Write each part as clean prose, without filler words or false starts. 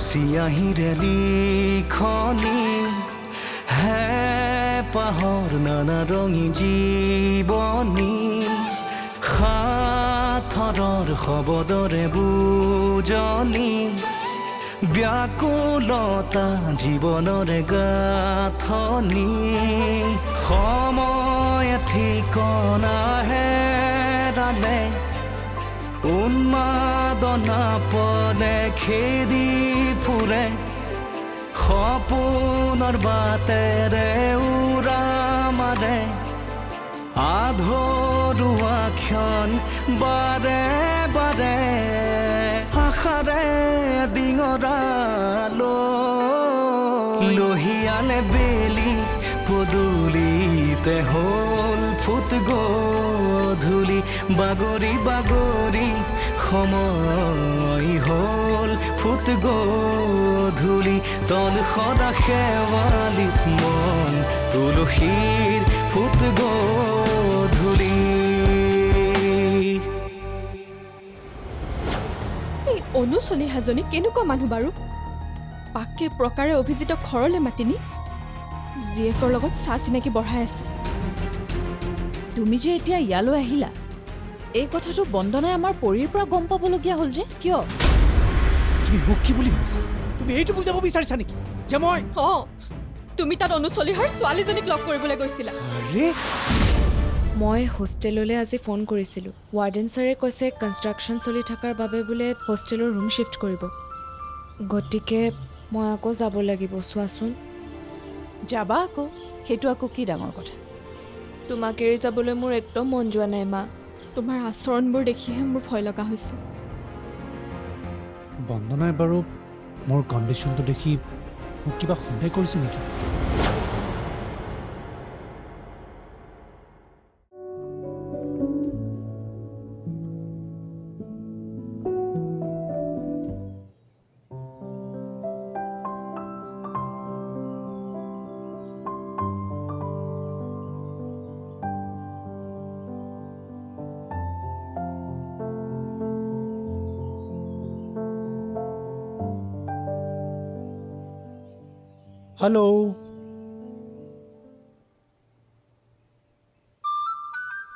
চিয়াহীৰে লিখনি হে পাহৰ নানা ৰঙী জীৱনী সাথৰৰ শব্দৰে বুজনি ব্যাকুলতা জীৱনৰে গাঁথনি সময় ঠিকনা হেৰালে উন্মাদনা পদে খেদি ফুৰে সপোনৰ বাটেৰে উৰা মাৰে আধৰুৱা ক্ষণ বাৰে বাৰে আশাৰে লহিয়ালে বেলি পদূলিতে হ'ল ফুট গধূলি বাগৰি বাগৰি সময় হ'ল ফুট গধূলি তল সদা শেৱালিত মন তুলসীৰ ফুট গধূলি। এই অনুচলিহাজনী কেনেকুৱা মানুহ বাৰু? পাকে প্ৰকাৰে অভিজিত ঘৰলৈ মাতিনি জীয়েকৰ লগত চাহ চিনাকি বঢ়াই আছে। তুমি যে এতিয়া ইয়ালৈ আহিলা এই কথাটো বন্দনাই আমাৰ পৰীৰ পৰা গম পাবলগীয়া হ'ল যে কিয়? তুমি মোক কি বুলি ভাবিছা? তুমি এইটো বুজাব বিচাৰিছা নেকি যে মই তুমি তাত অনুচলিহাৰ ছোৱালীজনীক লগ কৰিবলৈ গৈছিলা? আৰে মই হোষ্টেললৈ আজি ফোন কৰিছিলোঁ। ৱাৰ্ডেন ছাৰে কৈছে কনষ্ট্ৰাকশ্যন চলি থকাৰ বাবে বোলে হোষ্টেলৰ ৰুম শ্বিফ্ট কৰিব। গতিকে মই আকৌ যাব লাগিব। চোৱাচোন যাবা আকৌ, সেইটো আকৌ কি ডাঙৰ কথা? তোমাক এৰি যাবলৈ মোৰ একদম মন যোৱা নাই মা। তোমাৰ আচৰণবোৰ দেখিহে মোৰ ভয় লগা হৈছে। বন্দনাই বাৰু মোৰ কণ্ডিশ্যনটো দেখি মোক কিবা সন্দেহ কৰিছে নেকি? হেল্ল',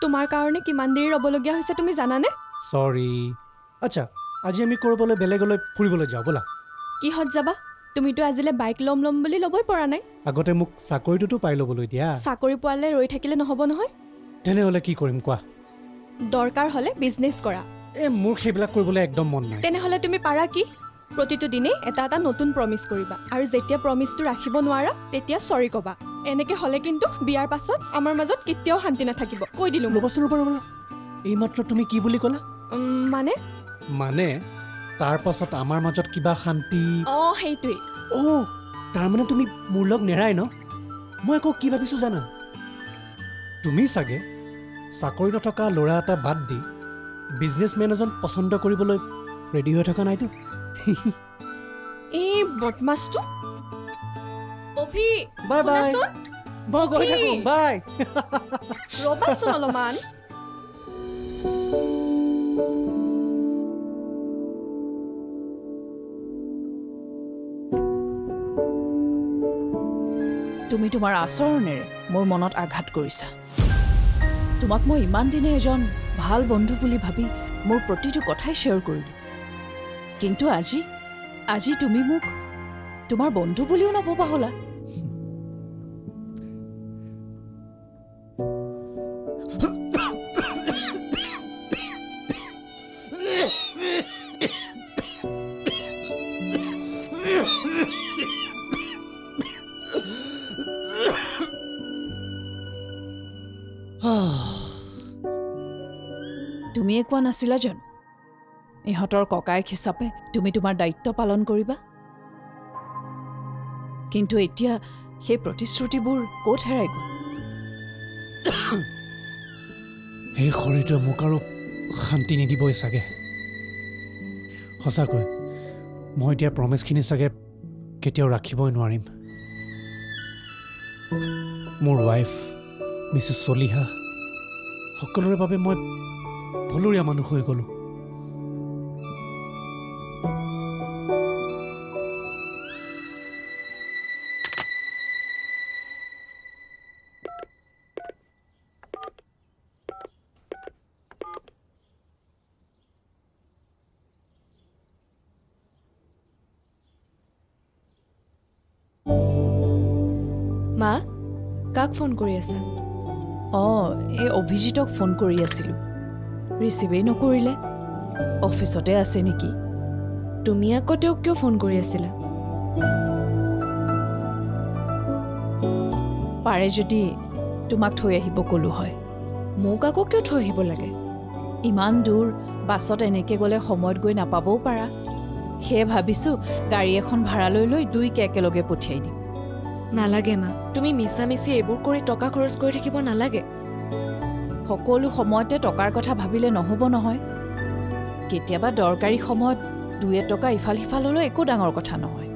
তোমাৰ কাৰণে কিমান দেৰি ৰ'বলগীয়া হৈছে তুমি জানানে? চৰি। আচ্ছা, আজি আমি ক'ৰবালৈ বেলেগলৈ ফুৰিবলৈ যাওঁ ব'লা। কিহত যাবা? তুমিতো আজিলৈ বাইক ল'ম বুলি ল'বই পৰা নাই। আগতে মোক চাকৰিটোতো পাই ল'বলৈ দিয়া। চাকৰি পোৱালে ৰৈ থাকিলে নহ'ব নহয়। তেনেহ'লে কি কৰিম কোৱা? দৰকাৰ হ'লে বিজনেছ কৰা। মোৰ সেইবিলাক কৰিবলৈ একদম মন নাই। তেনেহ'লে তুমি পাৰা কি? প্ৰতিটো দিনেই এটা এটা নতুন প্ৰমিছ কৰিবা আৰু যেতিয়া প্ৰমিছটো ৰাখিব নোৱাৰা তেতিয়া চৰি ক'বা। এনেকে হ'লে কিন্তু বিয়াৰ পাছত আমাৰ মাজত কেতিয়াও শান্তি নাথাকিব, কৈ দিলোঁ। ৰ'বাচোন ৰ'বা, এইমাত্ৰ তুমি কি বুলি ক'লা? মানে তাৰ পাছত আমাৰ মাজত কিবা শান্তি? সেইটোৱেই। তাৰমানে তুমি মোৰ লগ নেৰাই ন? মই আকৌ কি ভাবিছোঁ জানা? তুমি চাগে চাকৰি নথকা ল'ৰা এটা বাদ দি বিজনেছমেন এজন পচন্দ কৰিবলৈ ৰেডি হৈ থকা নাইতো? এই বদমাছটো। অভি, বাই বাই। শুনাচোন। মই গৈ থাকোঁ, বাই। ৰ'বাচোন অলপমান। তুমি তোমাৰ আচৰণেৰে মোৰ মনত আঘাত কৰিছা। তোমাক মই ইমান দিনে এজন ভাল বন্ধু বুলি ভাবি মোৰ প্ৰতিটো কথাই শ্বেয়াৰ কৰিলোঁ, কিন্তু আজি তুমি মোক তোমাৰ বন্ধু বুলিও নভবা হ'লা। তুমিয়ে কোৱা নাছিলা জানো ইহঁতৰ ককায়েক হিচাপে তুমি তোমাৰ দায়িত্ব পালন কৰিবা? কিন্তু এতিয়া সেই প্ৰতিশ্ৰুতিবোৰ ক'ত হেৰাই গ'ল? সেই শৰীৰটোৱে মোক আৰু শান্তি নিদিবই চাগে। সঁচাকৈ মই এতিয়া প্ৰমিছখিনি চাগে কেতিয়াও ৰাখিবই নোৱাৰিম। মোৰ ৱাইফ মিছেছ চলিহা সকলোৰে বাবে মই ভুলৰীয়া মানুহ হৈ গ'লোঁ। কাক ফোন কৰি আছা? অঁ এই অভিজিতক ফোন কৰি আছিলোঁ ৰিচিভেই নকৰিলে অফিচতে আছে নেকি তুমি আকৌ তেওঁক কিয় ফোন কৰি আছিলা? পাৰে যদি তোমাক থৈ আহিব ক'লো হয় মোক আকৌ কিয় থৈ আহিব লাগে? ইমান দূৰ বাছত এনেকৈ গ'লে সময়ত গৈ নাপাবও পাৰা সেয়ে ভাবিছোঁ গাড়ী এখন ভাড়ালৈ লৈ দুইকে একেলগে পঠিয়াই দিম নালাগে মা, তুমি মিছামিছি এইবোৰ কৰি টকা খৰচ কৰি থাকিব নালাগে। সকলো সময়তে টকাৰ কথা ভাবিলে নহ'ব নহয় কেতিয়াবা দৰকাৰী সময়ত 2 টকা ইফাল সিফাল হ'লেও একো ডাঙৰ কথা নহয়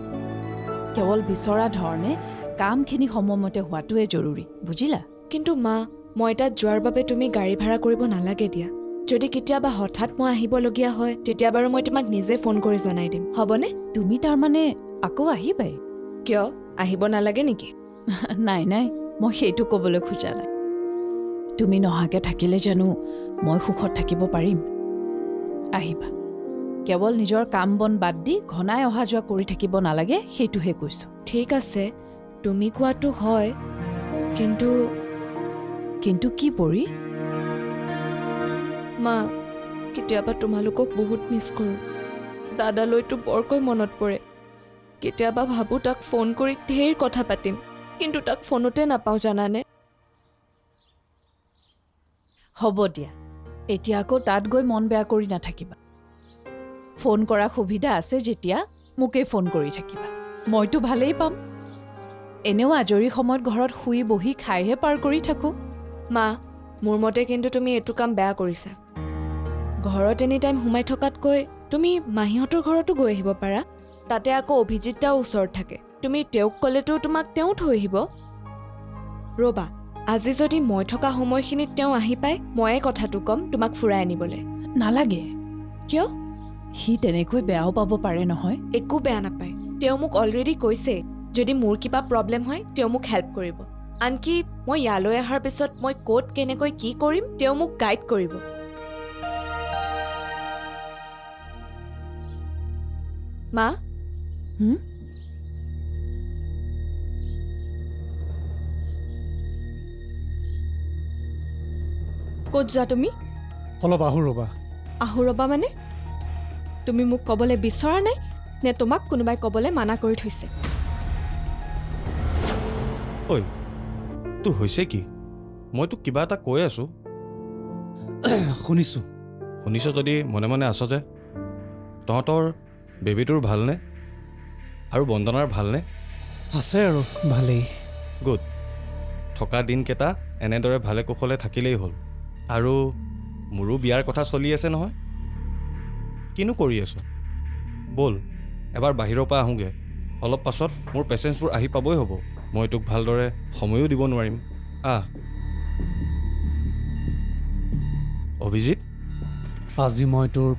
কেৱল বিচৰা ধৰণে কামখিনি সময়মতে হোৱাটোৱে জৰুৰী বুজিলা কিন্তু মা, মই তাত যোৱাৰ বাবে তুমি গাড়ী ভাড়া কৰিব নালাগে দিয়া। যদি কেতিয়াবা হঠাৎ মই আহিবলগীয়া হয় তেতিয়া বাৰু মই তোমাক নিজে ফোন কৰি জনাই দিম, হ'বনে? তুমি তাৰমানে আকৌ আহিবাই কিয় আহিব নালাগে নেকি? নাই নাই মই সেইটো ক'বলৈ খোজা নাই তুমি নহাকৈ থাকিলে জানো মই সুখত থাকিব পাৰিম আহিবা কেৱল নিজৰ কাম বন বাদ দি ঘনাই অহা যোৱা কৰি থাকিব নালাগে সেইটোহে কৈছোঁ ঠিক আছে, তুমি কোৱাটো হয়, কিন্তু কিন্তু কি পৰি মা, কেতিয়াবা তোমালোকক বহুত মিছ কৰোঁ। দাদালৈতো বৰকৈ মনত পৰে। কেতিয়াবা ভাবোঁ তাক ফোন কৰি ঢেৰ কথা পাতিম, কিন্তু তাক ফোনতে নাপাওঁ জানানে। হ'ব দিয়া এতিয়া আকৌ তাত গৈ মন বেয়া কৰি নাথাকিবা ফোন কৰা সুবিধা আছে যেতিয়া মোকেই ফোন কৰি থাকিবা মইতো ভালেই পাম এনেও আজৰি সময়ত ঘৰত শুই বহি খাইহে পাৰ কৰি থাকোঁ মা, মোৰ মতে কিন্তু তুমি এইটো কাম বেয়া কৰিছা। ঘৰত এনি টাইম সোমাই থকাতকৈ তুমি মাহীহঁতৰ ঘৰতো গৈ আহিব পাৰা। তাতে আকৌ অভিজিত দাও ওচৰত থাকে, তুমি তেওঁক ক'লেতো তোমাক তেওঁ থৈ আহিব। ৰ'বা, আজি যদি মই থকা সময়খিনিত তেওঁ আহি পায় ময়ে কথাটো ক'ম তোমাক ফুৰাই আনিবলৈ। নালাগে কিয়? সি তেনেকৈ বেয়াও পাব পাৰে নহয় একো বেয়া নাপায়, তেওঁ মোক অলৰেডি কৈছে যদি মোৰ কিবা প্ৰব্লেম হয় তেওঁ মোক হেল্প কৰিব। আনকি মই ইয়ালৈ অহাৰ পিছত মই ক'ত কেনেকৈ কি কৰিম তেওঁ মোক গাইড কৰিব। মা, হুম? ক'ত যোৱা তুমি? অলপ আহোঁ ৰ'বা। আহো ৰ'বা মানে তুমি মোক ক'বলৈ বিচৰা নাই নে তোমাক কোনোবাই ক'বলৈ মানা কৰি থৈছে? ঐ তোৰ হৈছে কি? মই তোক কিবা এটা কৈ আছোঁ। শুনিছোঁ। শুনিছ যদি মনে মনে আছ যে। তহঁতৰ বেবীটোৰ ভালনে আৰু বন্দনাৰ ভালনে? আছে আৰু ভালেই। গুড। থকা দিনকেইটা এনেদৰে ভালে কুশলে থাকিলেই হ'ল। আৰু মোৰো বিয়াৰ কথা চলি আছে নহয়। কিনো কৰি আছ? ব'ল এবাৰ বাহিৰৰ পৰা আহোঁগৈ। অলপ পাছত মোৰ পেচেণ্টছবোৰ আহি পাবই হ'ব। মই তোক ভালদৰে সময়ো দিব নোৱাৰিম। অভিজিত, আজি মই তোৰ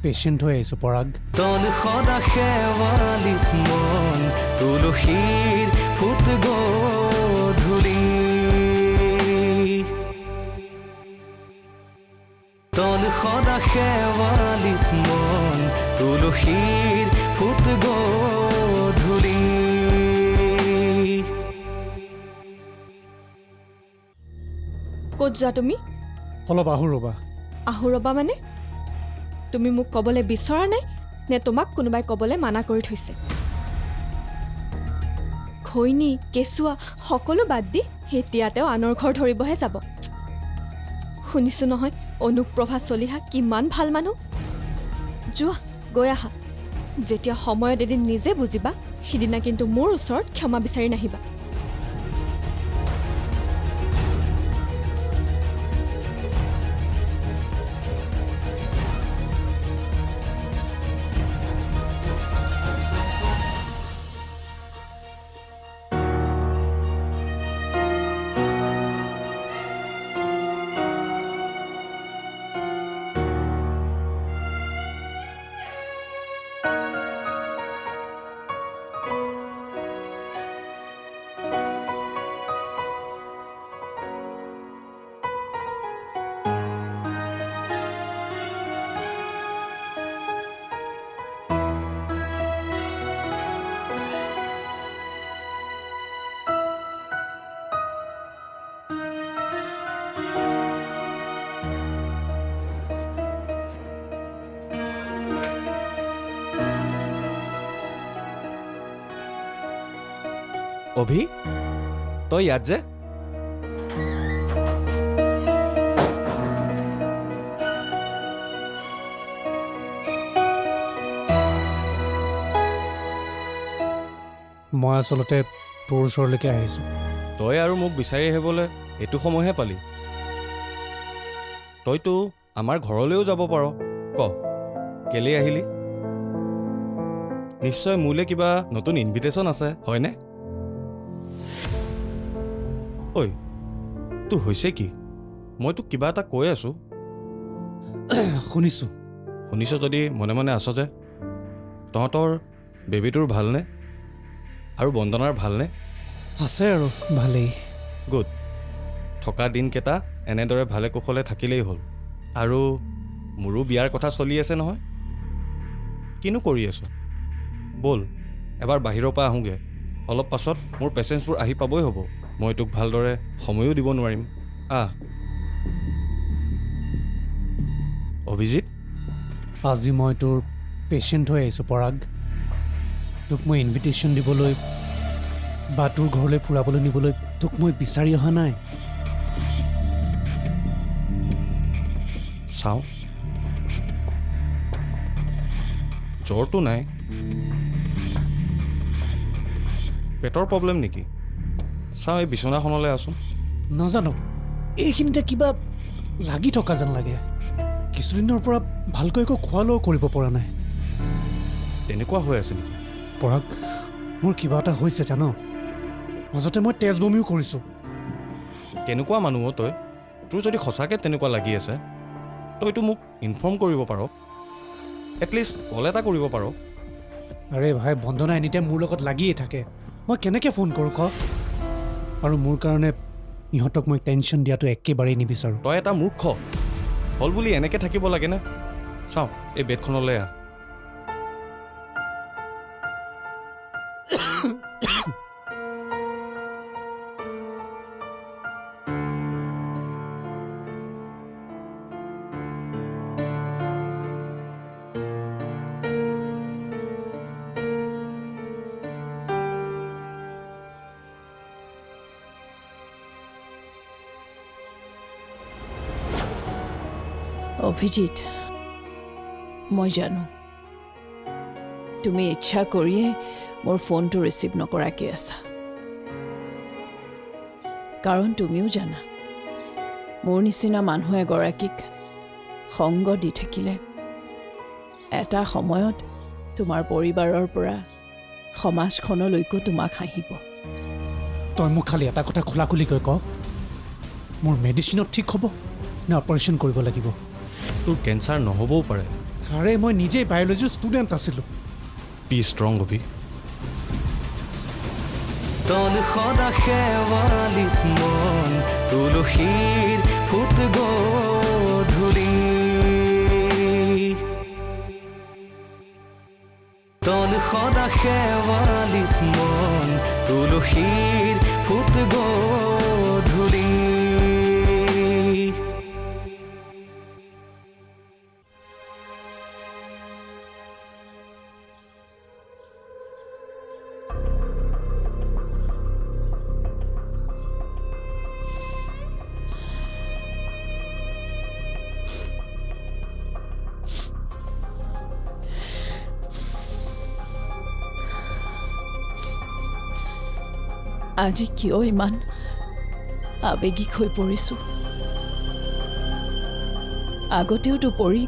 পেচেণ্ট হৈ আহিছোঁ পৰাগ। তন সদা শেৱালিত মন তুলসীৰ ফুট গধূলি তন সদা শেৱালিত মন তুলসীৰ ফুট গধূলি ক'ত যোৱা তুমি? অলপ আহোঁ ৰ'বা। আহো ৰ'বা মানে তুমি মোক ক'বলৈ বিচৰা নাই নে তোমাক কোনোবাই ক'বলৈ মানা কৰি থৈছে? খৈনী কেঁচুৱা সকলো বাদ দি এতিয়া তেওঁ আনৰ ঘৰ ধৰিবহে যাব। শুনিছোঁ নহয় অনুপ্ৰভা চলিহা কিমান ভাল মানুহ। যোৱা গৈ আহা, যেতিয়া সময়ত এদিন নিজে বুজিবা সিদিনা কিন্তু মোৰ ওচৰত ক্ষমা বিচাৰি নাহিবা। অভি তই ইয়াত যে মই আচলতে তোৰ ওচৰলৈকে আহিছোঁ। তই আৰু মোক বিচাৰি আহিবলৈ এইটো সময়হে পালি। তইতো আমাৰ ঘৰলৈও যাব পাৰ। ক কেলেই আহিলি? নিশ্চয় মোলৈ কিবা নতুন ইনভিটেশ্যন আছে হয়নে? ঐ তোৰ হৈছে কি? মই তোক কিবা এটা কৈ আছোঁ। শুনিছোঁ। শুনিছ যদি মনে মনে আছ যে। তহঁতৰ বেবীটোৰ ভালনে? আৰু বন্দনাৰ ভালনে? আছে আৰু ভালেই। গুড। থকা দিনকেইটা এনেদৰে ভালে কুশলে থাকিলেই হ'ল। আৰু মোৰো বিয়াৰ কথা চলি আছে নহয়। কিনো কৰি আছ? ব'ল এবাৰ বাহিৰৰ পৰা আহোঁগৈ। অলপ পাছত মোৰ পেচেণ্টছবোৰ আহি পাবই হ'ব। মই তোক ভালদৰে সময়ো দিব নোৱাৰিম। অভিজিত আজি মই তোৰ পেচেণ্ট হৈ আহিছোঁ পৰাগ। তোক মই ইনভিটেশ্যন দিবলৈ বা তোৰ ঘৰলৈ ফুৰাবলৈ নিবলৈ তোক মই বিচাৰি অহা নাই। চাওঁ জ্বৰটো নাই। পেটৰ প্ৰব্লেম নেকি? চাওঁ এই বিচনাখনলৈ আছোন। নাজানো এইখিনিতে কিবা লাগি থকা যেন লাগে। কিছুদিনৰ পৰা ভালকৈ একো খোৱা লোৱাও কৰিব পৰা নাই। তেনেকুৱা হৈ আছে নেকি? পৰাগ মোৰ কিবা এটা হৈছে জান। মাজতে মই তেজ বমিও কৰিছোঁ। কেনেকুৱা মানুহ তই? তোৰ যদি সঁচাকৈ তেনেকুৱা লাগি আছে তইতো মোক ইনফৰ্ম কৰিব পাৰ। এটলিষ্ট কল এটা কৰিব পাৰ। আৰে ভাই বন্দনা এনিটাইম মোৰ লগত লাগিয়ে থাকে। মই কেনেকৈ ফোন কৰোঁ ক? আৰু মোৰ কাৰণে ইহঁতক মই টেনশ্যন দিয়াটো একেবাৰেই নিবিচাৰোঁ। তই এটা মূৰ্খ। হ'ল বুলি এনেকৈ থাকিব লাগেনে? চাওঁ এই বেডখনলৈ আহ। অভিজিত, মই জানো তুমি ইচ্ছা কৰিয়ে মোৰ ফোনটো ৰিচিভ নকৰাকৈ আছা। কাৰণ তুমিও জানা মোৰ নিচিনা মানুহ এগৰাকীক সংগ দি থাকিলে এটা সময়ত তোমাৰ পৰিবাৰৰ পৰা সমাজখনলৈকো তোমাক হাঁহিব। তই মোক খালি এটা কথা খোলাখুলিকৈ ক, মোৰ মেডিচিনত ঠিক হ'ব নে অপাৰেশ্যন কৰিব লাগিব? তোৰ কেঞ্চাৰ নহ'বও পাৰে। আৰে মই নিজেই বায়'লজিৰ ষ্টুডেণ্ট আছিলোঁ। বি ষ্ট্ৰং অভি। তল সদা শেৱালিত মন তুলসীৰ ফুট গধূলি। তল সদা শেৱালিত মন তুলসীৰ ফুট গধূলি। আজি কিয় ইমান আৱেগিক হৈ পৰিছোঁ? আগতেওতো পৰি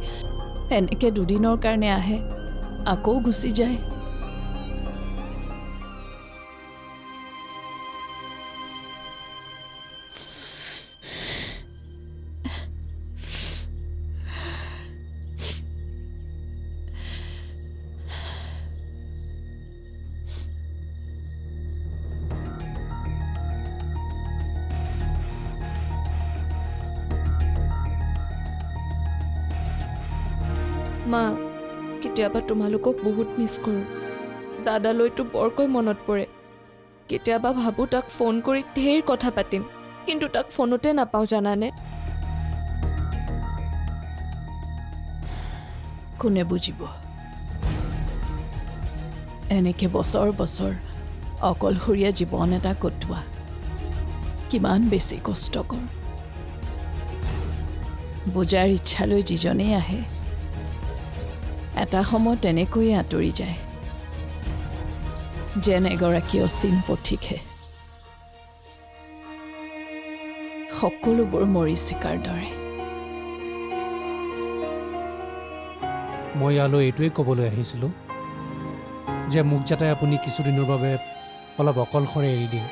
এনেকৈ দুদিনৰ কাৰণে আহে আকৌ গুচি যায়। মা, কেতিয়াবা তোমালোকক বহুত মিছ কৰোঁ। দাদালৈতো বৰকৈ মনত পৰে। কেতিয়াবা ভাবোঁ তাক ফোন কৰি ঢেৰ কথা পাতিম, কিন্তু তাক ফোনতে নাপাওঁ জানানে। কোনে বুজিব? এনেকৈ বছৰ বছৰ অকলশৰীয়া জীৱন এটা কটোৱা কিমান বেছি কষ্টকৰ। বুজাৰ ইচ্ছালৈ যিজনেই আহে এটা সময় তেনেকৈয়ে আঁতৰি যায়, যেন এগৰাকী অচিন পথিকহে। সকলোবোৰ মৰীচিকাৰ দৰে। মই ইয়ালৈ এইটোৱেই ক'বলৈ আহিছিলোঁ যে মোক যাতে আপুনি কিছুদিনৰ বাবে অলপ অকলশৰে এৰি দিয়ে।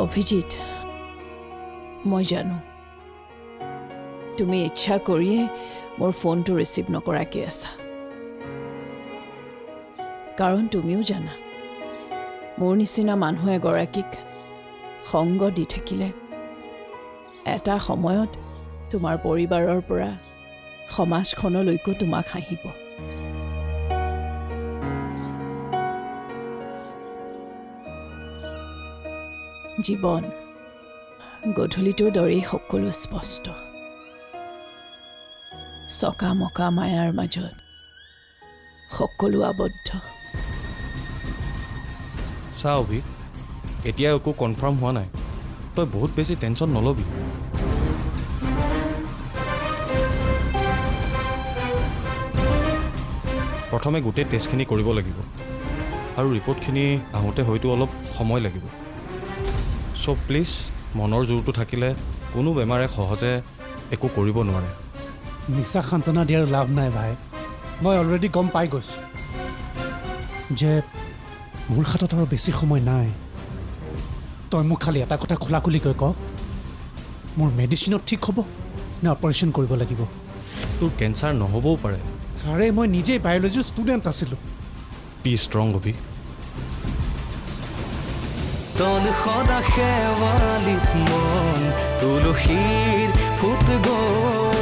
অভিজিত, মই জানো তুমি ইচ্ছা কৰিয়ে মোৰ ফোনটো ৰিচিভ নকৰাকৈ আছা, কাৰণ তুমিও জানা মোৰ নিচিনা মানুহ এগৰাকীক সংগ দি থাকিলে এটা সময়ত তোমাৰ পৰিবাৰৰ পৰা সমাজখনলৈকো তোমাক হাঁহিব। জীৱন গধূলিটোৰ দৰেই সকলো স্পষ্ট। চকা মকা মায়াৰ মাজত সকলো আবদ্ধ। চা অভি, এতিয়া একো কনফাৰ্ম হোৱা নাই, তই বহুত বেছি টেনশ্যন নল'বি। প্ৰথমে গোটেই টেষ্টখিনি কৰিব লাগিব আৰু ৰিপৰ্টখিনি আহোঁতে হয়তো অলপ সময় লাগিব। চ' প্লিজ, মনৰ জোৰটো থাকিলে কোনো বেমাৰে সহজে একো কৰিব নোৱাৰে। মিছা সান্তনা দিয়াৰ লাভ নাই ভাই। মই অলৰেডি গম পাই গৈছোঁ যে মোৰ হাতত আৰু বেছি সময় নাই। তই মোক খালি এটা কথা খোলাখুলিকৈ ক, মোৰ মেডিচিনত ঠিক হ'ব নে অপাৰেশ্যন কৰিব লাগিব? তোৰ কেঞ্চাৰ নহ'বও পাৰে। আৰে মই নিজেই বায়'লজিৰ ষ্টুডেণ্ট আছিলোঁ। বি ষ্ট্ৰং অভি। তন সদা শেৱালিত মন তুলসীৰ ফুট গৈ